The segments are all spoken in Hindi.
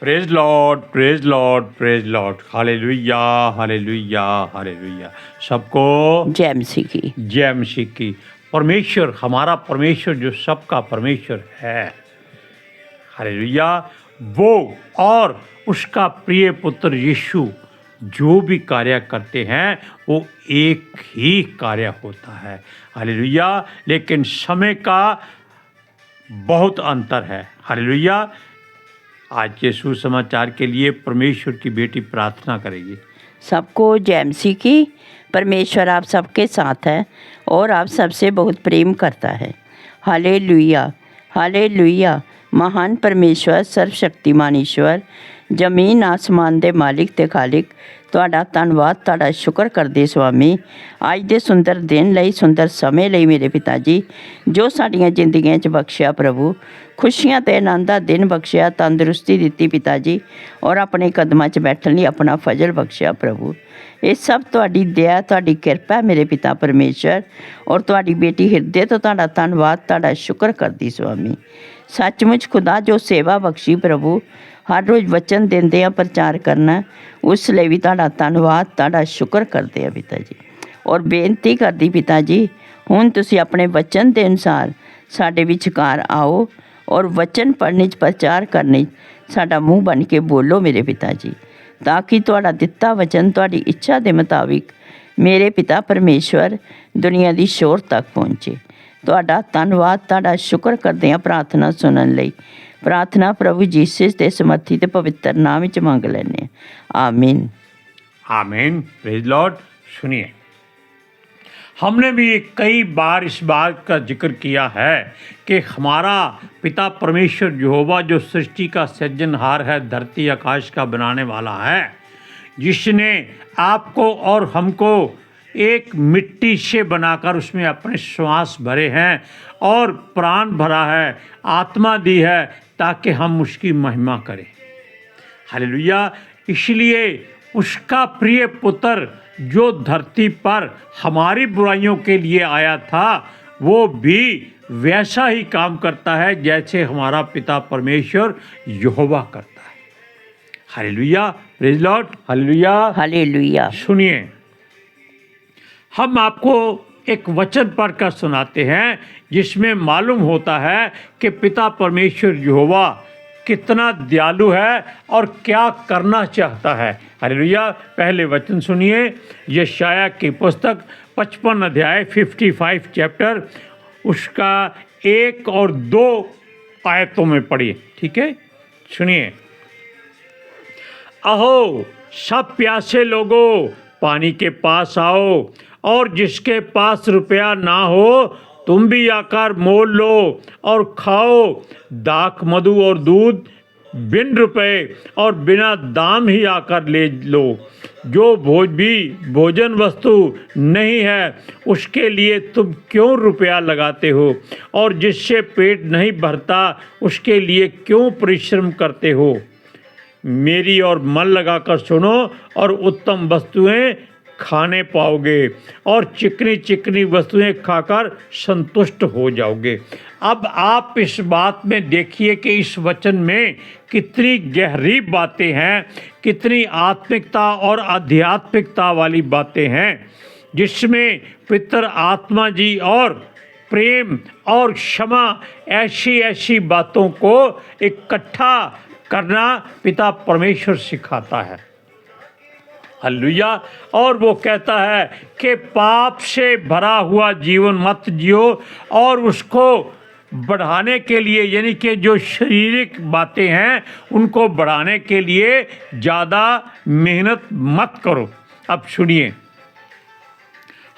Praise Lord, praise Lord, praise Lord. Hallelujah, hallelujah, hallelujah. सबको जय मसीह की। जय मसीह की। परमेश्वर, हमारा परमेश्वर जो सबका परमेश्वर है, हालेलुया, वो और उसका प्रिय पुत्र यीशु जो भी कार्य करते हैं वो एक ही कार्य होता है। हालेलुया। लेकिन समय का बहुत अंतर है। हालेलुया। आज के सुसमाचार के लिए परमेश्वर की बेटी प्रार्थना करेगी। सबको जय मसीह की। परमेश्वर आप सबके साथ है और आप सबसे बहुत प्रेम करता है। Hallelujah, hallelujah. महान परमेश्वर, सर्वशक्तिमान ईश्वर, जमीन आसमान दे मालिक ते खालिक, ਤੁਹਾਡਾ ਧੰਨਵਾਦ, ਤੁਹਾਡਾ ਸ਼ੁਕਰ ਕਰਦੇ ਸੁਆਮੀ ਅੱਜ ਦੇ ਸੁੰਦਰ ਦਿਨ ਲਈ, ਸੁੰਦਰ ਸਮੇਂ ਲਈ ਮੇਰੇ ਪਿਤਾ ਜੀ, ਜੋ ਸਾਡੀਆਂ ਜ਼ਿੰਦਗੀਆਂ 'ਚ ਬਖਸ਼ਿਆ ਪ੍ਰਭੂ। ਖੁਸ਼ੀਆਂ ਤੇ ਆਨੰਦ ਦਾ ਦਿਨ ਬਖਸ਼ਿਆ, ਤੰਦਰੁਸਤੀ ਦਿੱਤੀ ਪਿਤਾ ਜੀ, ਔਰ ਆਪਣੇ ਕਦਮਾਂ 'ਚ ਬੈਠਣ ਲਈ ਆਪਣਾ ਫਜ਼ਲ ਬਖਸ਼ਿਆ ਪ੍ਰਭੂ। ਇਹ ਸਭ ਤੁਹਾਡੀ ਦਇਆ, ਤੁਹਾਡੀ ਕਿਰਪਾ ਮੇਰੇ ਪਿਤਾ ਪਰਮੇਸ਼ਰ, ਔਰ ਤੁਹਾਡੀ ਬੇਟੀ ਹਿਰਦੇ ਤੋਂ ਤੁਹਾਡਾ ਧੰਨਵਾਦ, ਤੁਹਾਡਾ ਸ਼ੁਕਰ ਕਰਦੀ ਸੁਆਮੀ। ਸੱਚਮੁੱਚ ਖੁਦਾ ਜੋ ਸੇਵਾ ਬਖਸ਼ੀ ਪ੍ਰਭੂ, ਹਰ ਰੋਜ਼ ਵਚਨ ਦਿੰਦੇ ਆ ਪ੍ਰਚਾਰ ਕਰਨਾ, ਉਸ ਲਈ ਵੀ ਤੁਹਾਡਾ ਧੰਨਵਾਦ, ਤੁਹਾਡਾ ਸ਼ੁਕਰ ਕਰਦੇ ਆ ਪਿਤਾ ਜੀ। ਔਰ ਬੇਨਤੀ ਕਰਦੀ ਪਿਤਾ ਜੀ, ਹੁਣ ਤੁਸੀਂ ਆਪਣੇ ਵਚਨ ਦੇ ਅਨੁਸਾਰ ਸਾਡੇ ਵਿਚਕਾਰ ਆਓ ਔਰ ਵਚਨ ਪੜ੍ਹਨੇ 'ਚ, ਪ੍ਰਚਾਰ ਕਰਨੇ 'ਚ ਸਾਡਾ ਮੂੰਹ ਬਣ ਕੇ ਬੋਲੋ ਮੇਰੇ ਪਿਤਾ ਜੀ, ਤਾਂ ਕਿ ਤੁਹਾਡਾ ਦਿੱਤਾ ਵਚਨ ਤੁਹਾਡੀ ਇੱਛਾ ਦੇ ਮੁਤਾਬਿਕ ਮੇਰੇ ਪਿਤਾ ਪਰਮੇਸ਼ਵਰ ਦੁਨੀਆ ਦੀ ਸ਼ੋਰ ਤੱਕ ਪਹੁੰਚੇ। ਤੁਹਾਡਾ ਧੰਨਵਾਦ, ਤੁਹਾਡਾ ਸ਼ੁਕਰ ਕਰਦੇ ਹਾਂ ਪ੍ਰਾਰਥਨਾ ਸੁਣਨ ਲਈ। प्रार्थना प्रभु यीशु के समर्थित पवित्र नाम च मांग लेने, आमीन, आमीन। Praise Lord. सुनिए, हमने भी कई बार इस बात का जिक्र किया है कि हमारा पिता परमेश्वर यहोवा जो सृष्टि का सृजनहार है, धरती आकाश का बनाने वाला है, जिसने आपको और हमको एक मिट्टी से बनाकर उसमें अपने श्वास भरे हैं और प्राण भरा है, आत्मा दी है, ताकि हम उसकी महिमा करें। हालेलुया। इसलिए उसका प्रिय पुत्र जो धरती पर हमारी बुराइयों के लिए आया था, वो भी वैसा ही काम करता है जैसे हमारा पिता परमेश्वर यहोवा करता है। Hallelujah. Praise Lord. Hallelujah, hallelujah. सुनिए, हम आपको एक वचन पढ़कर सुनाते हैं जिसमें मालूम होता है कि पिता परमेश्वर यहोवा कितना दयालु है और क्या करना चाहता है। हालेलुया। पहले वचन सुनिए, यशाया की पुस्तक 55 अध्याय 55 चैप्टर, उसका 1 और 2 आयतों में पढ़िए। ठीक है, सुनिए। अहो सब प्यासे लोगों, पानी के पास आओ, और जिसके पास रुपया ना हो तुम भी आकर मोल लो और खाओ। दाख, मधु और दूध बिन रुपए और बिना दाम ही आकर ले लो। जो भोजन वस्तु नहीं है उसके लिए तुम क्यों रुपया लगाते हो, और जिससे पेट नहीं भरता उसके लिए क्यों परिश्रम करते हो। मेरी और मन लगाकर सुनो और उत्तम वस्तुएं खाने पाओगे, और चिकनी चिकनी वस्तुएं खाकर संतुष्ट हो जाओगे। अब आप इस बात में देखिए कि इस वचन में कितनी गहरी बातें हैं, कितनी आत्मिकता और आध्यात्मिकता वाली बातें हैं, जिसमें पितर आत्मा जी और प्रेम और क्षमा ऐसी ऐसी बातों को इकट्ठा करना पिता परमेश्वर सिखाता है। हालेलुया। और वो कहता है कि पाप से भरा हुआ जीवन मत जियो, और उसको बढ़ाने के लिए, यानी कि जो शारीरिक बातें हैं उनको बढ़ाने के लिए ज़्यादा मेहनत मत करो। अब सुनिए,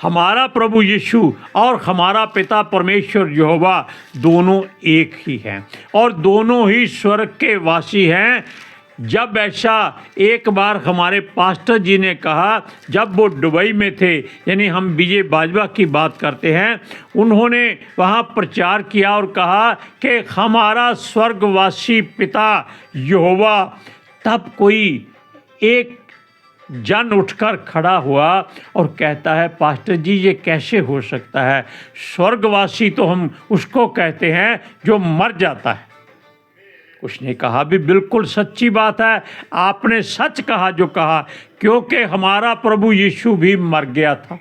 हमारा प्रभु यीशु और हमारा पिता परमेश्वर यहोवा दोनों एक ही हैं और दोनों ही स्वर्ग के वासी हैं। जब ऐसा एक बार हमारे पास्टर जी ने कहा, जब वो दुबई में थे, यानी हम विजय बाजवा की बात करते हैं, उन्होंने वहाँ प्रचार किया और कहा कि हमारा स्वर्गवासी पिता यहोवा। तब कोई एक जन उठकर खड़ा हुआ और कहता है, पास्टर जी ये कैसे हो सकता है? स्वर्गवासी तो हम उसको कहते हैं जो मर जाता है। उसने कहा भी बिल्कुल सच्ची बात है, आपने सच कहा जो कहा, क्योंकि हमारा प्रभु यीशु भी मर गया था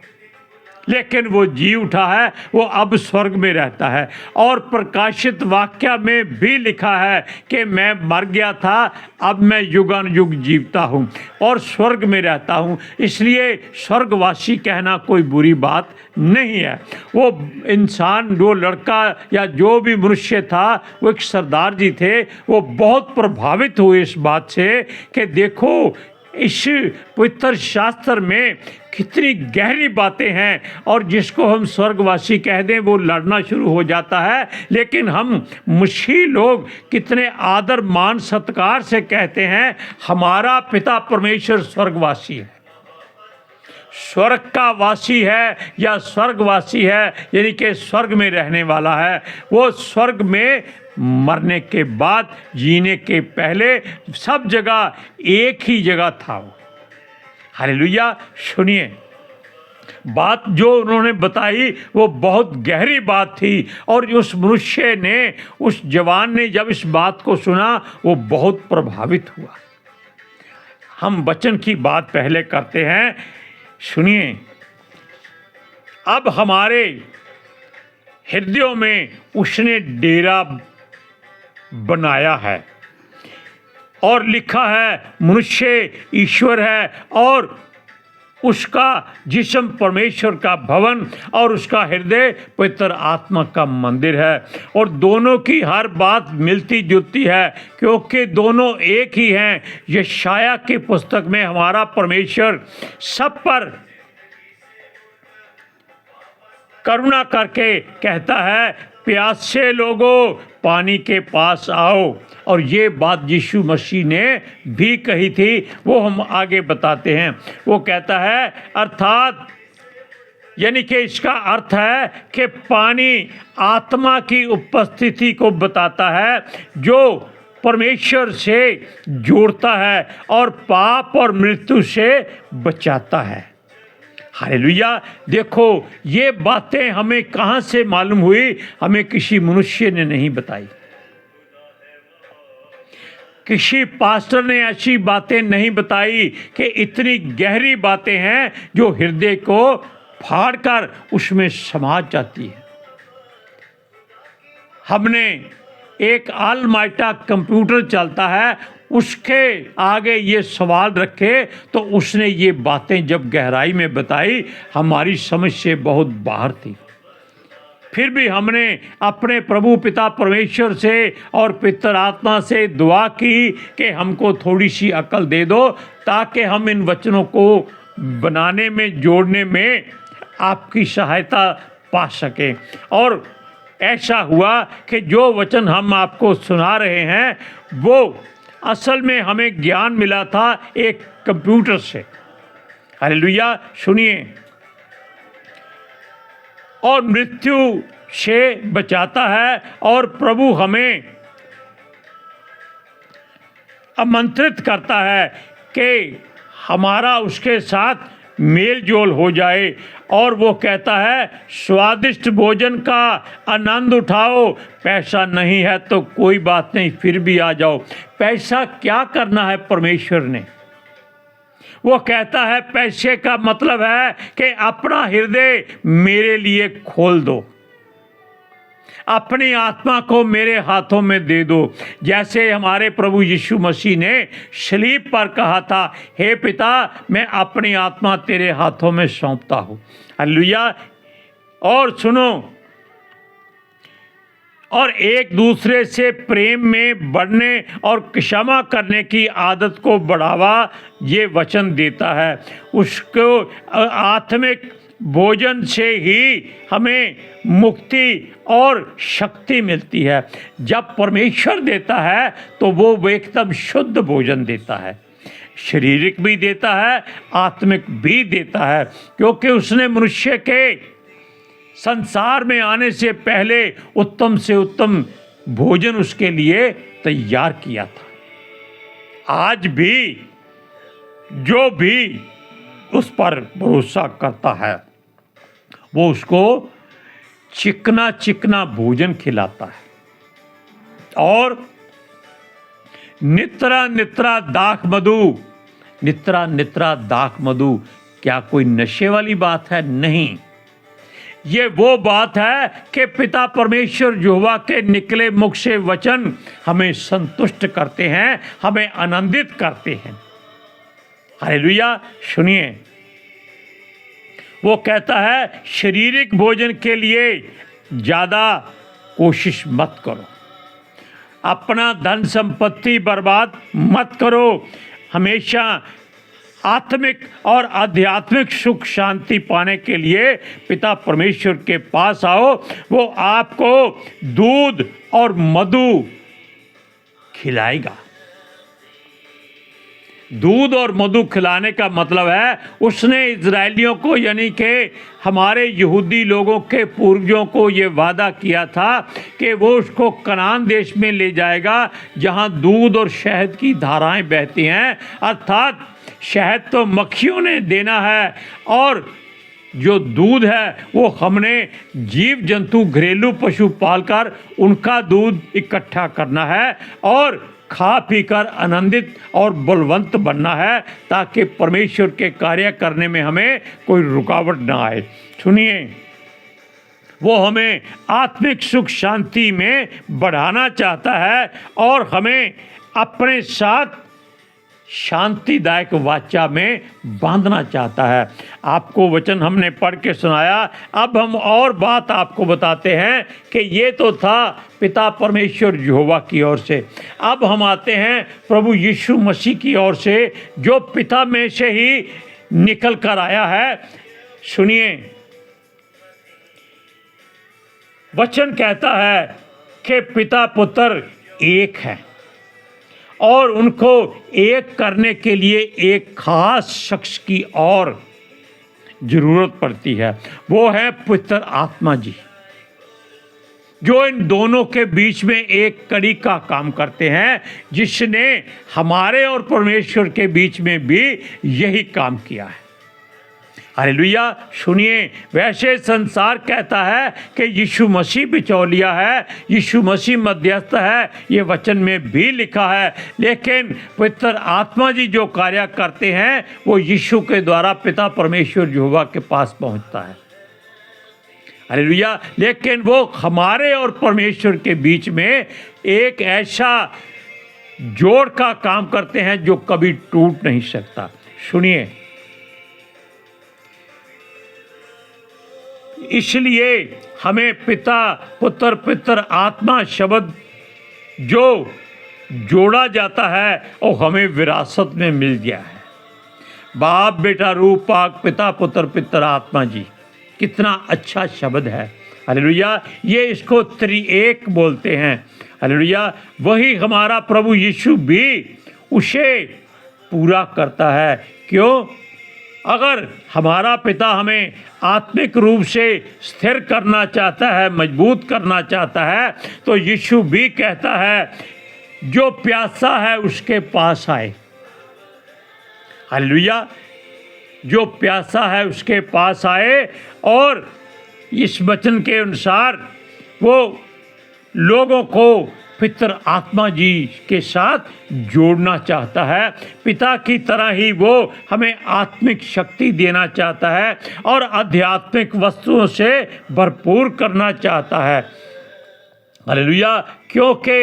लेकिन वो जी उठा है, वो अब स्वर्ग में रहता है। और प्रकाशित वाक्य में भी लिखा है कि मैं मर गया था, अब मैं युगानुयुग जीवता हूँ और स्वर्ग में रहता हूँ। इसलिए स्वर्गवासी कहना कोई बुरी बात नहीं है। वो इंसान, जो लड़का या जो भी मनुष्य था, वो एक सरदार जी थे, वो बहुत प्रभावित हुए इस बात से कि देखो इस पवित्र शास्त्र में कितनी गहरी बातें हैं, और जिसको हम स्वर्गवासी कह दें वो लड़ना शुरू हो जाता है। लेकिन हम मसीही लोग कितने आदर मान सत्कार से कहते हैं हमारा पिता परमेश्वर स्वर्गवासी है, स्वर्ग का वासी है या स्वर्गवासी है, यानी कि स्वर्ग में रहने वाला है। वो स्वर्ग में मरने के बाद, जीने के पहले सब जगह एक ही जगह था वो। हालेलुया। सुनिए, बात जो उन्होंने बताई वो बहुत गहरी बात थी, और उस मनुष्य ने, उस जवान ने जब इस बात को सुना वो बहुत प्रभावित हुआ। हम वचन की बात पहले करते हैं। सुनिए, अब हमारे हृदयों में उसने डेरा बनाया है, और लिखा है मनुष्य ईश्वर है, और उसका जिस्म परमेश्वर का भवन, और उसका हृदय पवित्र आत्मा का मंदिर है। और दोनों की हर बात मिलती जुलती है, क्योंकि दोनों एक ही हैं। यशाया की पुस्तक में हमारा परमेश्वर सब पर करुणा करके कहता है, प्यासे लोगों पानी के पास आओ। और ये बात यीशु मसीह ने भी कही थी, वो हम आगे बताते हैं। वो कहता है, अर्थात यानी कि इसका अर्थ है कि पानी आत्मा की उपस्थिति को बताता है, जो परमेश्वर से जोड़ता है और पाप और मृत्यु से बचाता है। हालेलुया। देखो, ये बातें हमें कहाँ से मालूम हुई? हमें किसी मनुष्य ने नहीं बताई, किसी पास्टर ने ऐसी बातें नहीं बताई कि इतनी गहरी बातें हैं जो हृदय को फाड़कर उसमें समा जाती है। हमने एक ऑलमाइटी कंप्यूटर चलता है, उसके आगे ये सवाल रखे तो उसने ये बातें जब गहराई में बताई, हमारी समझ से बहुत बाहर थी। फिर भी हमने अपने प्रभु पिता परमेश्वर से और पितर आत्मा से दुआ की कि हमको थोड़ी सी अकल दे दो, ताकि हम इन वचनों को बनाने में, जोड़ने में आपकी सहायता पा सकें। और ऐसा हुआ कि जो वचन हम आपको सुना रहे हैं वो असल में हमें ज्ञान मिला था एक कंप्यूटर से। हालेलुया। सुनिए, और मृत्यु से बचाता है, और प्रभु हमें आमंत्रित करता है कि हमारा उसके साथ मेल जोल हो जाए। और वो कहता है, स्वादिष्ट भोजन का आनंद उठाओ, पैसा नहीं है तो कोई बात नहीं, फिर भी आ जाओ। पैसा क्या करना है परमेश्वर ने? वो कहता है, पैसे का मतलब है कि अपना हृदय मेरे लिए खोल दो, अपनी आत्मा को मेरे हाथों में दे दो। जैसे हमारे प्रभु यीशु मसीह ने सलीब पर कहा था, हे पिता, मैं अपनी आत्मा तेरे हाथों में सौंपता हूँ। हालेलुया। और सुनो, और एक दूसरे से प्रेम में बढ़ने और क्षमा करने की आदत को बढ़ावा ये वचन देता है। उसको आत्मिक भोजन से ही हमें मुक्ति और शक्ति मिलती है। जब परमेश्वर देता है तो वो एकदम शुद्ध भोजन देता है, शारीरिक भी देता है, आत्मिक भी देता है, क्योंकि उसने मनुष्य के संसार में आने से पहले उत्तम से उत्तम भोजन उसके लिए तैयार किया था। आज भी जो भी उस पर भरोसा करता है वो उसको चिकना चिकना भोजन खिलाता है, और नित्रा नित्रा दाख मधु, नित्रा नित्रा दाख मधु, क्या कोई नशे वाली बात है? नहीं, ये वो बात है कि पिता परमेश्वर यहोवा के निकले मुख से वचन हमें संतुष्ट करते हैं, हमें आनंदित करते हैं। हालेलुया। सुनिए, वो कहता है शारीरिक भोजन के लिए ज़्यादा कोशिश मत करो, अपना धन संपत्ति बर्बाद मत करो, हमेशा आत्मिक और आध्यात्मिक सुख शांति पाने के लिए पिता परमेश्वर के पास आओ। वो आपको दूध और मधु खिलाएगा। दूध और मधु खिलाने का मतलब है उसने इजरायलियों को, यानी कि हमारे यहूदी लोगों के पूर्वजों को ये वादा किया था कि वो उसको कनान देश में ले जाएगा जहाँ दूध और शहद की धाराएं बहती हैं। अर्थात शहद तो मक्खियों ने देना है और जो दूध है वो हमने जीव जंतु घरेलू पशु पालकर उनका दूध इकट्ठा करना है और खा पीकर आनंदित और बलवंत बनना है, ताकि परमेश्वर के कार्य करने में हमें कोई रुकावट ना आए। सुनिए, वो हमें आत्मिक सुख शांति में बढ़ाना चाहता है और हमें अपने साथ शांतिदायक वाचा में बांधना चाहता है। आपको वचन हमने पढ़ के सुनाया, अब हम और बात आपको बताते हैं कि ये तो था पिता परमेश्वर यहोवा की ओर से। अब हम आते हैं प्रभु यीशु मसीह की ओर से, जो पिता में से ही निकल कर आया है। सुनिए, वचन कहता है कि पिता पुत्र एक है और उनको एक करने के लिए एक खास शख्स की और जरूरत पड़ती है। वो है पवित्र आत्मा जी, जो इन दोनों के बीच में एक कड़ी का काम करते हैं, जिसने हमारे और परमेश्वर के बीच में भी यही काम किया है। हालेलुया। सुनिए, वैसे संसार कहता है कि यीशु मसीह बिचौलिया है, यीशु मसीह मध्यस्थ है, ये वचन में भी लिखा है, लेकिन पवित्र आत्मा जी जो कार्य करते हैं वो यीशु के द्वारा पिता परमेश्वर यहोवा के पास पहुंचता है। हालेलुया। लेकिन वो हमारे और परमेश्वर के बीच में एक ऐसा जोड़ का काम करते हैं जो कभी टूट नहीं सकता। सुनिए, इसलिए हमें पिता पुत्र पितर आत्मा शब्द जो जोड़ा जाता है और हमें विरासत में मिल गया है। बाप बेटा रूप पाक पिता पुत्र पितर आत्मा जी, कितना अच्छा शब्द है। हालेलुया। ये इसको त्रिएक बोलते हैं। हालेलुया। वही हमारा प्रभु यीशु भी उसे पूरा करता है। क्यों? अगर हमारा पिता हमें आत्मिक रूप से स्थिर करना चाहता है, मजबूत करना चाहता है, तो यीशु भी कहता है जो प्यासा है उसके पास आए। हालेलुया। जो प्यासा है उसके पास आए, और इस वचन के अनुसार वो लोगों को पितर आत्मा जी के साथ जोड़ना चाहता है। पिता की तरह ही वो हमें आत्मिक शक्ति देना चाहता है और आध्यात्मिक वस्तुओं से भरपूर करना चाहता है। हालेलुया। क्योंकि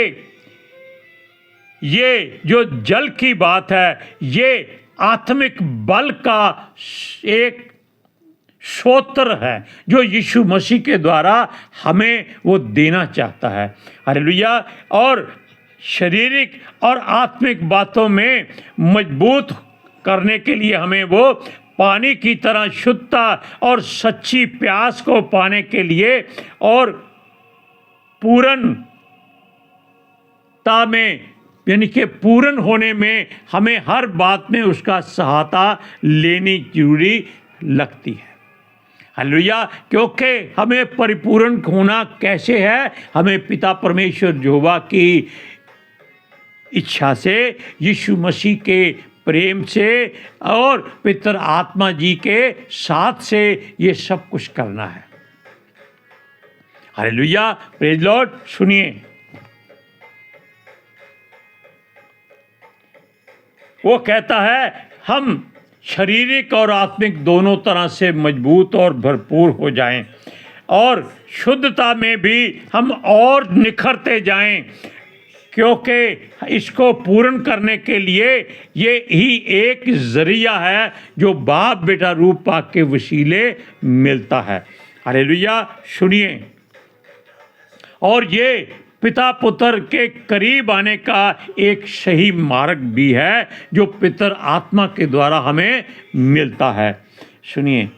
ये जो जल की बात है, ये आत्मिक बल का एक सोत्र है जो यीशु मसीह के द्वारा हमें वो देना चाहता है। हालेलुया। और शारीरिक और आत्मिक बातों में मजबूत करने के लिए हमें वो पानी की तरह शुद्धता और सच्ची प्यास को पाने के लिए और पूर्णता में, यानी कि पूर्ण होने में हमें हर बात में उसका सहायता लेनी जरूरी लगती है। हालेलुया। क्योंकि हमें परिपूर्ण होना कैसे है? हमें पिता परमेश्वर यहोवा की इच्छा से, यीशु मसीह के प्रेम से और पितर आत्मा जी के साथ से ये सब कुछ करना है। हालेलुया। Praise Lord. सुनिए, वो कहता है हम शारीरिक और आत्मिक दोनों तरह से मजबूत और भरपूर हो जाएं और शुद्धता में भी हम और निखरते जाएं, क्योंकि इसको पूर्ण करने के लिए ये ही एक जरिया है जो बाप बेटा रूप पाक के वसीले मिलता है। हालेलुया। सुनिए, और ये पिता पुत्र के करीब आने का एक सही मार्ग भी है जो पितर आत्मा के द्वारा हमें मिलता है। सुनिए,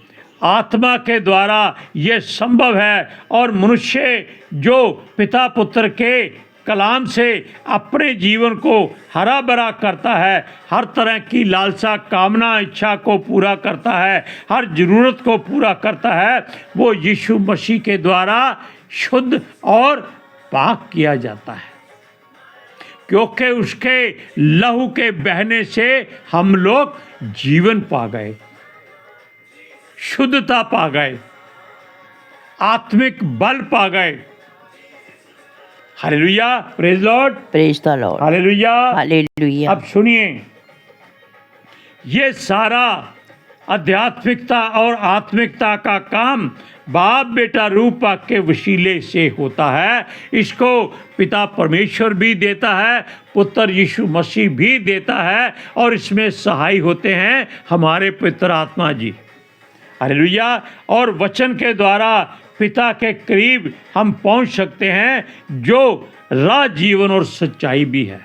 आत्मा के द्वारा ये संभव है और मनुष्य जो पिता पुत्र के कलाम से अपने जीवन को हरा भरा करता है, हर तरह की लालसा कामना इच्छा को पूरा करता है, हर ज़रूरत को पूरा करता है, वो यीशु मसीह के द्वारा शुद्ध और पाक किया जाता है, क्योंकि उसके लहू के बहने से हम लोग जीवन पा गए, शुद्धता पा गए, आत्मिक बल पा गए। Hallelujah, praise Lord, praise the Lord, hallelujah, hallelujah. अब सुनिए, ये सारा आध्यात्मिकता और आत्मिकता का काम बाप बेटा रूप पाक के वसीले से होता है। इसको पिता परमेश्वर भी देता है, पुत्र यीशु मसीह भी देता है, और इसमें सहाय होते हैं हमारे पवित्र आत्मा जी। हालेलुया। और वचन के द्वारा पिता के करीब हम पहुंच सकते हैं, जो राह जीवन और सच्चाई भी है।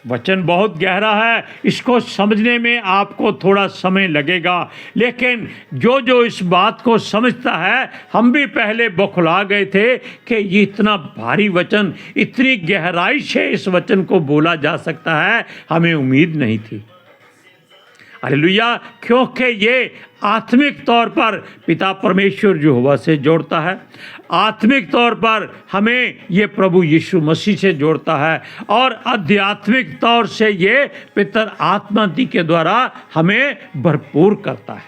वचन बहुत गहरा है, इसको समझने में आपको थोड़ा समय लगेगा, लेकिन जो जो इस बात को समझता है, हम भी पहले बौखला गए थे कि ये इतना भारी वचन, इतनी गहराई से इस वचन को बोला जा सकता है, हमें उम्मीद नहीं थी। हालेलुया। क्योंकि ये आत्मिक तौर पर पिता परमेश्वर यहोवा से जोड़ता है, आत्मिक तौर पर हमें ये प्रभु यीशु मसीह से जोड़ता है, और आध्यात्मिक तौर से ये पितर आत्मा दी के द्वारा हमें भरपूर करता है।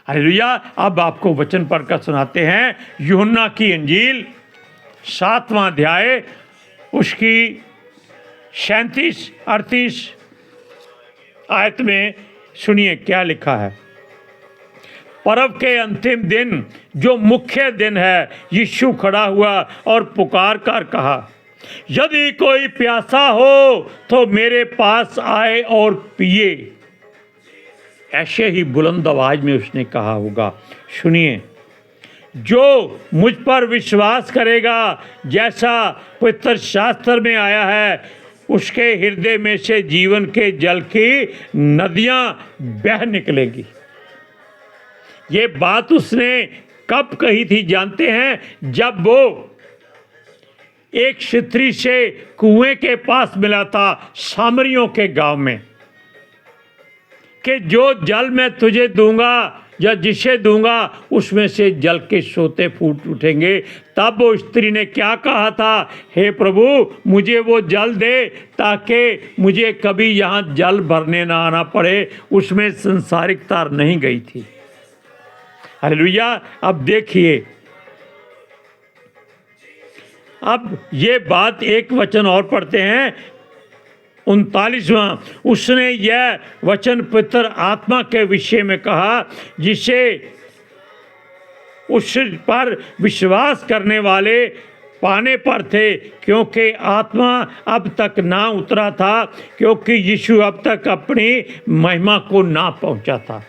हालेलुया। अब आपको वचन पढ़कर सुनाते हैं यूहन्ना की इंजील 7वां अध्याय, उसकी 37-38 आयत में सुनिए क्या लिखा है। पर्व के अंतिम दिन, जो मुख्य दिन है, यीशु खड़ा हुआ और पुकार कर कहा, यदि कोई प्यासा हो तो मेरे पास आए और पिए। ऐसे ही बुलंद आवाज में उसने कहा होगा। सुनिए, जो मुझ पर विश्वास करेगा, जैसा पवित्र शास्त्र में आया है, उसके हृदय में से जीवन के जल की नदियां बह निकलेगी। ये बात उसने कब कही थी जानते हैं? जब वो एक स्त्री से कुएं के पास मिला था सामरियों के गांव में, कि जो जल मैं तुझे दूंगा या जिसे दूंगा उसमें से जल के सोते फूट उठेंगे। तब वो स्त्री ने क्या कहा था? हे प्रभु, मुझे वो जल दे ताकि मुझे कभी यहाँ जल भरने ना आना पड़े। उसमें संसारिकता नहीं गई थी। हालेलुया। अब देखिए, अब ये बात एक वचन और पढ़ते हैं, 39वां। उसने यह वचन पवित्र आत्मा के विषय में कहा, जिसे उस पर विश्वास करने वाले पाने पर थे, क्योंकि आत्मा अब तक ना उतरा था, क्योंकि यीशु अब तक अपनी महिमा को ना पहुंचा था।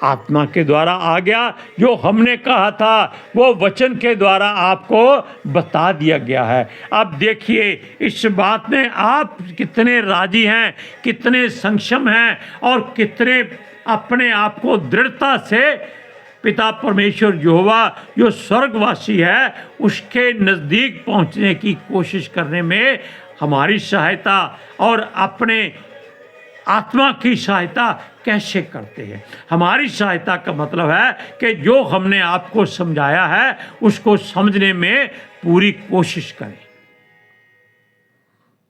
आत्मा के द्वारा आ गया। जो हमने कहा था वो वचन के द्वारा आपको बता दिया गया है। अब देखिए, इस बात में आप कितने राजी हैं, कितने सक्षम हैं, और कितने अपने आप को दृढ़ता से पिता परमेश्वर यहोवा जो स्वर्गवासी है उसके नज़दीक पहुंचने की कोशिश करने में हमारी सहायता और अपने आत्मा की सहायता कैसे करते हैं। हमारी सहायता का मतलब है कि जो हमने आपको समझाया है उसको समझने में पूरी कोशिश करें।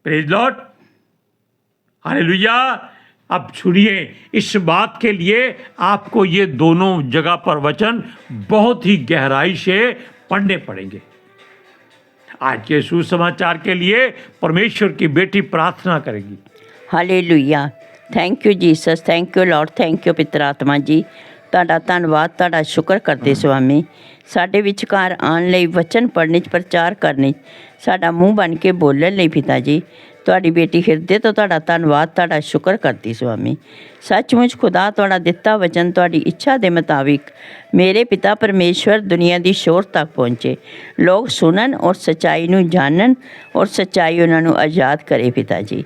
Praise Lord, hallelujah. अब सुनिए, इस बात के लिए आपको ये दोनों जगह पर वचन बहुत ही गहराई से पढ़ने पड़ेंगे। आज के सुसमाचार के लिए परमेश्वर की बेटी प्रार्थना करेगी। Hallelujah. Thank you Jesus, thank you Lord, thank you ਪਿਤਰ ਆਤਮਾ ਜੀ। ਤੁਹਾਡਾ ਧੰਨਵਾਦ, ਤੁਹਾਡਾ ਸ਼ੁਕਰ ਕਰਦੇ ਸੁਆਮੀ। ਸਾਡੇ ਵਿਚਕਾਰ ਆਉਣ ਲਈ, ਵਚਨ ਪੜ੍ਹਨ 'ਚ, ਪ੍ਰਚਾਰ ਕਰਨ 'ਚ, ਸਾਡਾ ਮੂੰਹ ਬਣ ਕੇ ਬੋਲਣ ਲਈ ਪਿਤਾ ਜੀ। ਤੁਹਾਡੀ ਬੇਟੀ ਹਿਰਦੇ ਤੋਂ ਤੁਹਾਡਾ ਧੰਨਵਾਦ, ਤੁਹਾਡਾ ਸ਼ੁਕਰ ਕਰਦੀ ਸੁਆਮੀ। ਸੱਚਮੁੱਚ ਖੁਦਾ ਤੁਹਾਡਾ ਦਿੱਤਾ ਵਚਨ ਤੁਹਾਡੀ ਇੱਛਾ ਦੇ ਮੁਤਾਬਿਕ ਮੇਰੇ ਪਿਤਾ ਪਰਮੇਸ਼ਵਰ ਦੁਨੀਆ ਦੀ ਸ਼ੋਰ ਤੱਕ ਪਹੁੰਚੇ, ਲੋਕ ਸੁਣਨ ਔਰ ਸੱਚਾਈ ਨੂੰ ਜਾਣਨ ਔਰ ਸੱਚਾਈ ਉਹਨਾਂ ਨੂੰ ਆਜ਼ਾਦ ਕਰੇ ਪਿਤਾ ਜੀ।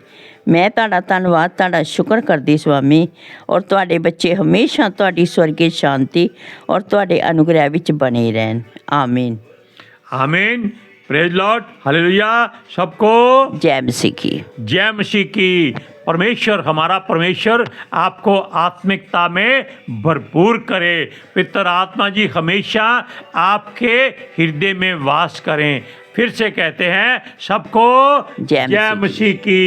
ਮੈਂ ਤੁਹਾਡਾ ਧੰਨਵਾਦ, ਤੁਹਾਡਾ ਸ਼ੁਕਰ ਕਰਦੀ ਸੁਆਮੀ। ਔਰ ਤੁਹਾਡੇ ਬੱਚੇ ਹਮੇਸ਼ਾ ਤੁਹਾਡੀ ਸਵਰਗੀ ਸ਼ਾਂਤੀ ਔਰ ਤੁਹਾਡੇ ਅਨੁਗ੍ਰਹਿ ਵਿੱਚ ਬਣੇ ਰਹਿਣ। ਆਮੀਨ। आमीन। Praise Lord, hallelujah. सबको जय मसीह की। जय मसीह की। परमेश्वर, हमारा परमेश्वर आपको आत्मिकता में भरपूर करे। पितर आत्मा जी हमेशा आपके हृदय में वास करें। फिर से कहते हैं, सबको जय जय मसीह की।